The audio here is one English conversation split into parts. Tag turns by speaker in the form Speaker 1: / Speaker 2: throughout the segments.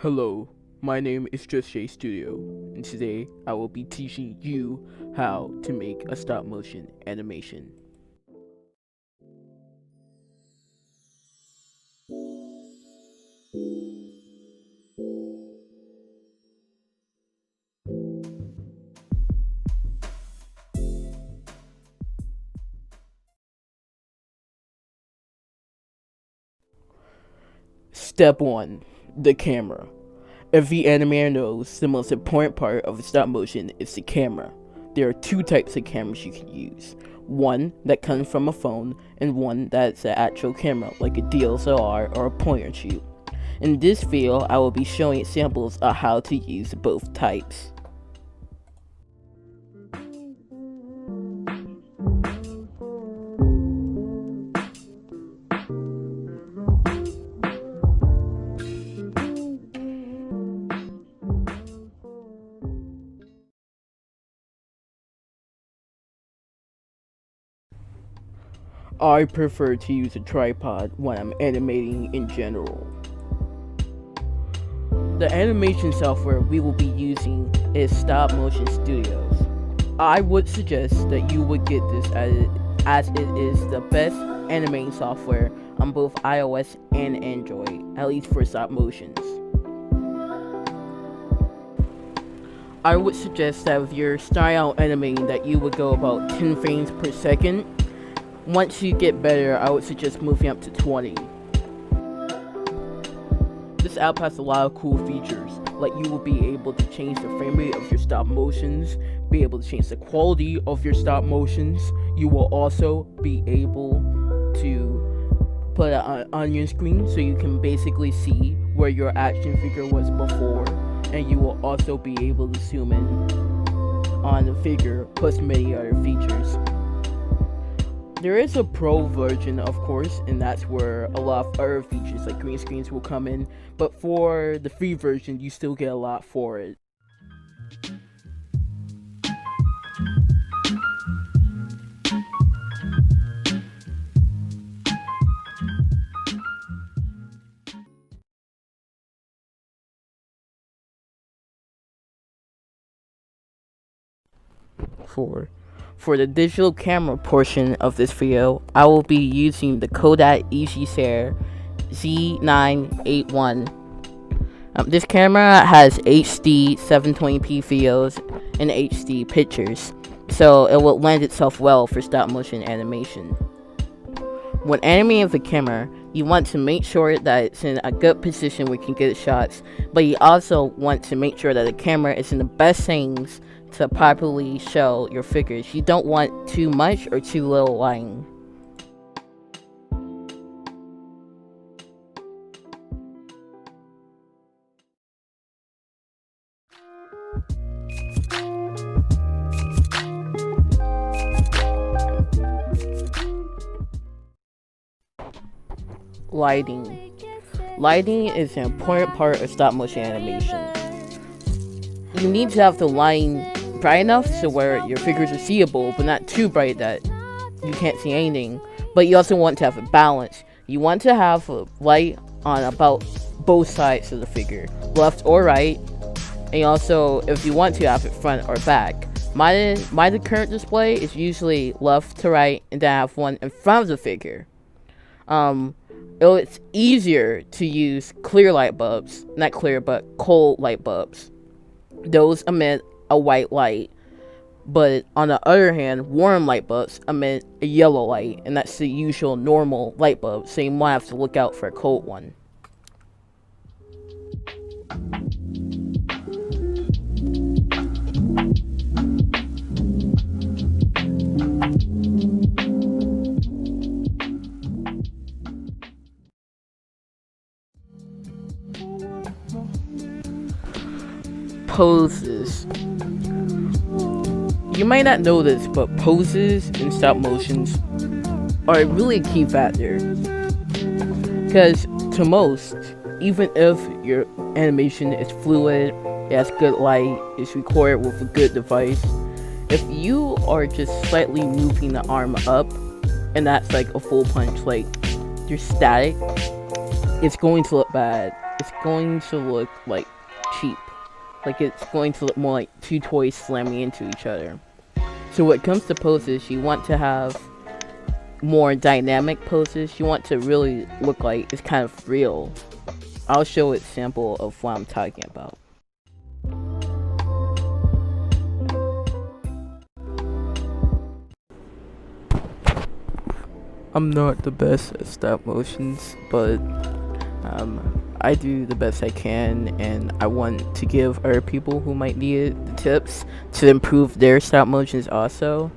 Speaker 1: Hello, my name is Just Jay Studio, and today I will be teaching you how to make a stop motion animation. Step 1. The camera. Every animator knows the most important part of a stop motion is the camera. There are two types of cameras you can use. One that comes from a phone, and one that's an actual camera, like a DSLR or a point and shoot. In this video, I will be showing examples of how to use both types. I prefer to use a tripod when I'm animating in general. The animation software we will be using is Stop Motion Studios. I would suggest that you would get this as it is the best animating software on both iOS and Android, at least for stop motions. I would suggest that if you're starting out animating that you would go about 10 frames per second. Once you get better, I would suggest moving up to 20. This app has a lot of cool features, like you will be able to change the frame rate of your stop motions, be able to change the quality of your stop motions. You will also be able to put it on your screen so you can basically see where your action figure was before, and you will also be able to zoom in on the figure, plus many other features. There is a pro version, of course, and that's where a lot of other features like green screens will come in, but for the free version, you still get a lot for it. For the digital camera portion of this video, I will be using the Kodak EasyShare Z981. This camera has HD 720p videos and HD pictures, so it will lend itself well for stop motion animation. When animating with the camera, you want to make sure that it's in a good position where you can get shots, but you also want to make sure that the camera is in the best settings to properly show your figures. You don't want too much or too little lighting. Lighting is an important part of stop motion animation. You need to have the lighting bright enough to where your figures are seeable, but not too bright that you can't see anything. But you also want to have a balance. You want to have a light on about both sides of the figure, left or right, and also, if you want to, have it front or back. My current display is usually left to right, and then I have one in front of the figure. It's easier to use clear light bulbs, not clear, but cold light bulbs. Those emit a white light, but on the other hand, warm light bulbs emit a yellow light, and that's the usual normal light bulb, so you might have to look out for a cold one. Poses. You might not know this, but poses in stop motions are really a key factor. Because to most, even if your animation is fluid, it has good light, it's recorded with a good device, if you are just slightly moving the arm up, and that's like a full punch, like you're static, it's going to look bad. it's going to look like cheap. Like it's going to look more like two toys slamming into each other. So when it comes to poses, you want to have more dynamic poses. You want to really look like it's kind of real. I'll show a sample of what I'm talking about. I'm not the best at stop motions, but I do the best I can, and I want to give other people who might need it the tips to improve their stop motions also.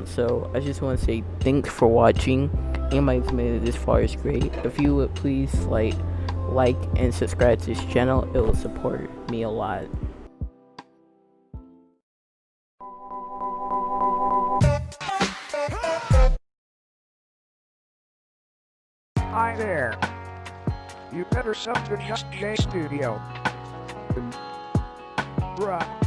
Speaker 1: So I just want to say thanks for watching. Anybody's made it this far is great. If you would please like and subscribe to this channel, it will support me a lot.
Speaker 2: Hi there. You better sub to Just J Studio. Bruh.